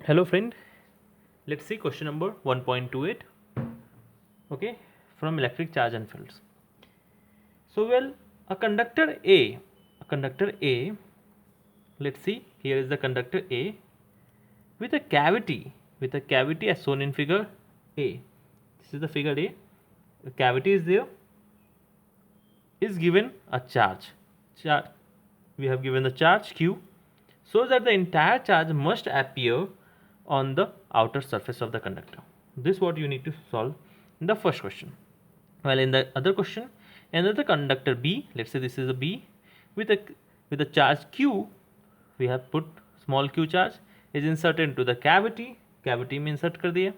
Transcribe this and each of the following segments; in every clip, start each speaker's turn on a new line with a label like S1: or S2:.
S1: Hello friend, let's see question number 1.28. Okay, from electric charge and fields. So a conductor A, let's see, here is the conductor A with a cavity as shown in figure A. This is the figure A. The cavity is there, is given a charge. We have given the charge Q, so that the entire charge must appear on the outer surface of the conductor. This is what you need to solve in the first question. Well, in the other question, another conductor B, let's say this is a B, with a charge Q, we have put small q charge, is inserted into the cavity में insert कर दिया,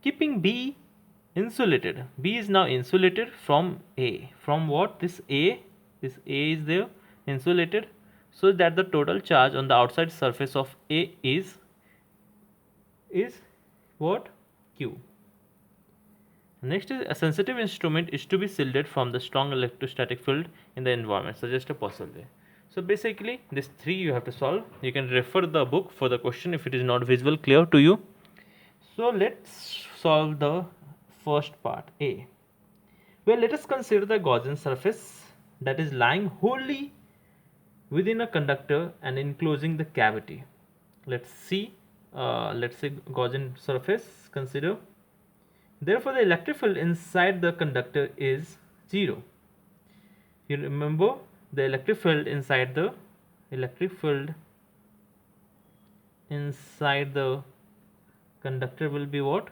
S1: keeping B insulated. B is now insulated from A. From what? This A is there, insulated, so that the total charge on the outside surface of A is what? Q. Next is a sensitive instrument is to be shielded from the strong electrostatic field in the environment. Suggest a possible way. So basically these three you have to solve. You can refer the book for the question if it is not visual clear to you. So let's solve the first part A. Well, let us consider the Gaussian surface that is lying wholly within a conductor and enclosing the cavity. Let's see, let's say Gaussian surface consider. Therefore, the electric field inside the conductor is 0. You remember the electric field inside the conductor will be what?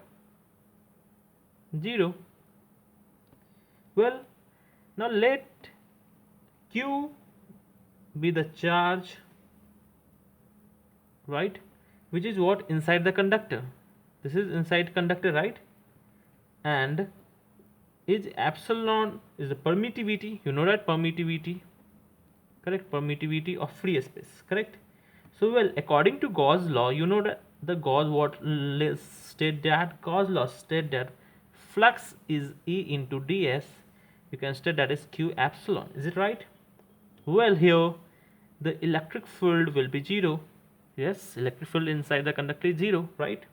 S1: 0. Well, now let Q be the charge, right, which is what? Inside the conductor. This is inside conductor, right? And is epsilon is the permittivity, you know that permittivity, correct? Permittivity of free space, correct? So well, according to Gauss law, you know that the Gauss law state that flux is E into ds. You can state that is Q epsilon. Is it right? Well, here the electric field will be 0. Yes, electric field inside the conductor is 0, right?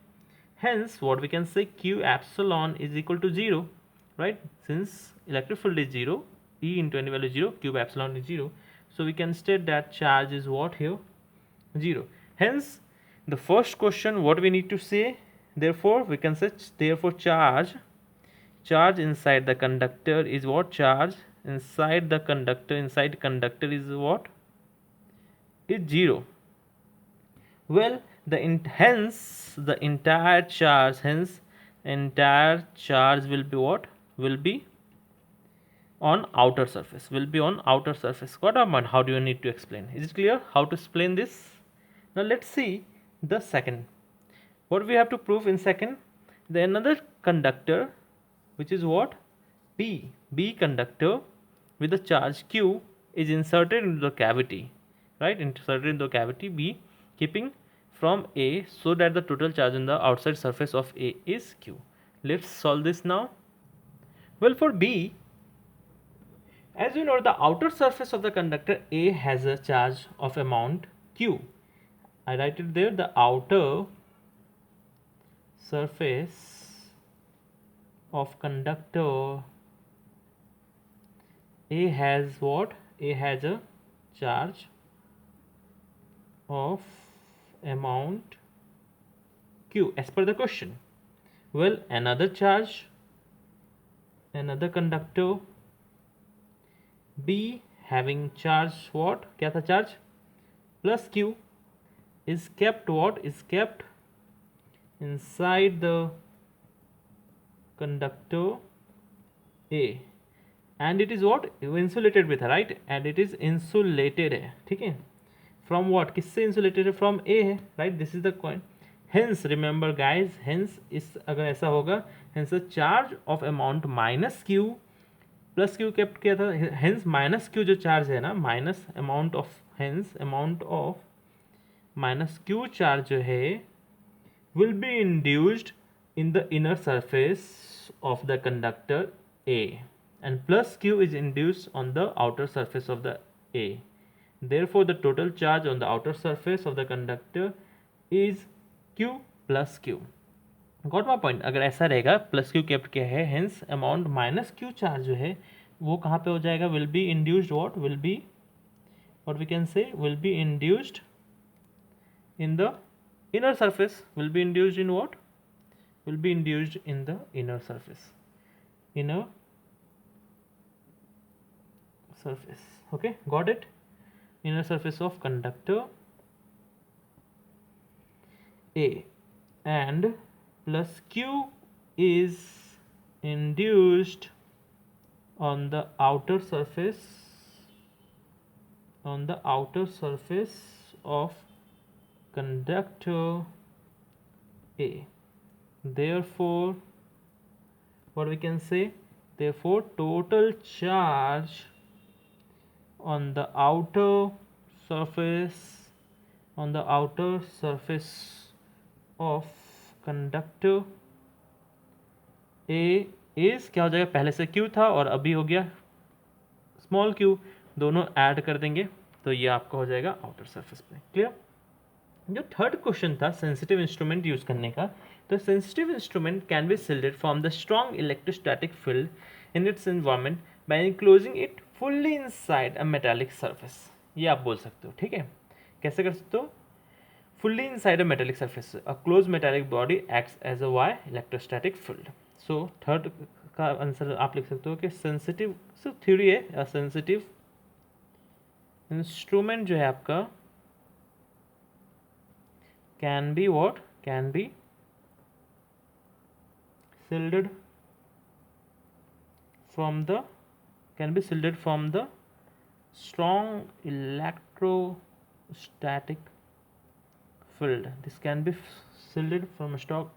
S1: Hence, what we can say, Q epsilon is equal to 0, right? Since electric field is 0, E into any value is 0, Q epsilon is 0. So we can state that charge is what here? 0. Hence, the first question, what we need to say, therefore, we can say, therefore, charge inside the conductor is what? Charge inside conductor is what? Is 0. Well, hence the entire charge will be what? Will be on outer surface. Got a mind? How do you need to explain? Is it clear how to explain this? Now let's see the second. What we have to prove in second? The another conductor, which is what? B conductor with the charge Q is inserted into the cavity, right? Inserted into the cavity B, keeping from A, so that the total charge on the outside surface of A is Q. Let's solve this now. Well, for B, as you know, the outer surface of the conductor A has a charge of amount Q. I write it there, the outer surface of conductor A has what? A has a charge of amount Q as per the question. Well, another conductor B having charge what? क्या था charge? Plus Q is kept what? Is kept inside the conductor A, and it is what? Insulated with, right? And it is insulated है, ठीक है? From what? किससे insulated है? From A है, right? This is the point. Hence, remember guys, hence इस अगर ऐसा होगा, hence the charge of amount minus Q plus Q kept किया था, hence minus Q जो charge है ना, minus amount of, hence amount of minus Q charge जो है will be induced in the inner surface of the conductor A, and plus Q is induced on the outer surface of the A. Therefore, the total charge on the outer surface of the conductor is Q plus Q. Got my point. अगर ऐसा रहेगा plus Q kept क्या है, hence amount minus Q charge जो है वो कहाँ पे हो जाएगा, will be induced what, will be what we can say will be induced in the inner surface. Will be induced in what? Will be induced in the inner surface. Inner surface. Okay, got it? Inner surface of conductor A, and plus Q is induced on the outer surface, on the outer surface of conductor A. Therefore, what we can say, therefore total charge on the outer surface, on the outer surface of conductor A is क्या हो जाएगा, पहले से Q था और अभी हो गया स्मॉल q, दोनों ऐड कर देंगे तो ये आपका हो जाएगा आउटर सरफेस पे. क्लियर. जो थर्ड क्वेश्चन था सेंसिटिव इंस्ट्रूमेंट यूज करने का, तो sensitive instrument can be shielded from the strong electrostatic field in its environment by enclosing it fully inside a metallic surface. ये आप बोल सकते हो. ठीक है, कैसे कर सकते हो, fully inside a metallic surface, a close metallic body acts as a why electrostatic field. So third का आंसर आप लिख सकते हो कि सेंसिटिव, थ्योरी है सेंसिटिव इंस्ट्रूमेंट जो है आपका can be what, can be shielded from the, can be shielded from the strong electrostatic field. This can be shielded from a strong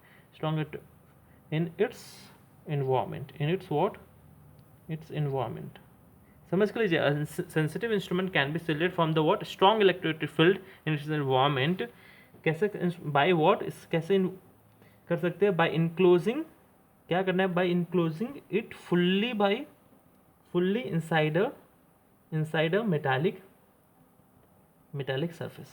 S1: in its environment, in its what, its environment. समझ कर लीजिए, sensitive instrument can be shielded from the what, strong electrostatic field in its environment. कैसे, by what, कैसे कर सकते हैं, by enclosing, क्या करना है, by enclosing it fully, by fully inside a metallic surface.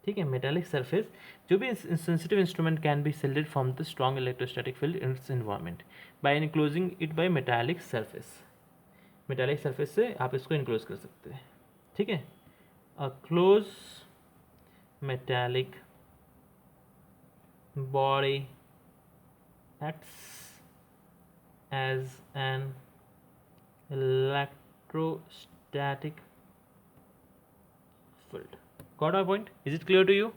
S1: ठीक है, मेटालिक सरफेस. जो भी sensitive instrument can be shielded from the strong electrostatic field in its environment by enclosing it by metallic surface. Metallic surface से आप इसको enclose कर सकते हैं. ठीक है, अ close metallic body acts as an electrostatic field. Got my point? Is it clear to you?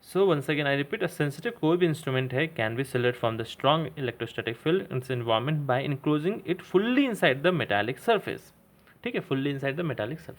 S1: So once again I repeat, a sensitive कोई भी instrument है can be shielded from the strong electrostatic field in its environment by enclosing it fully inside the metallic surface. ठीक है, fully inside the metallic surface.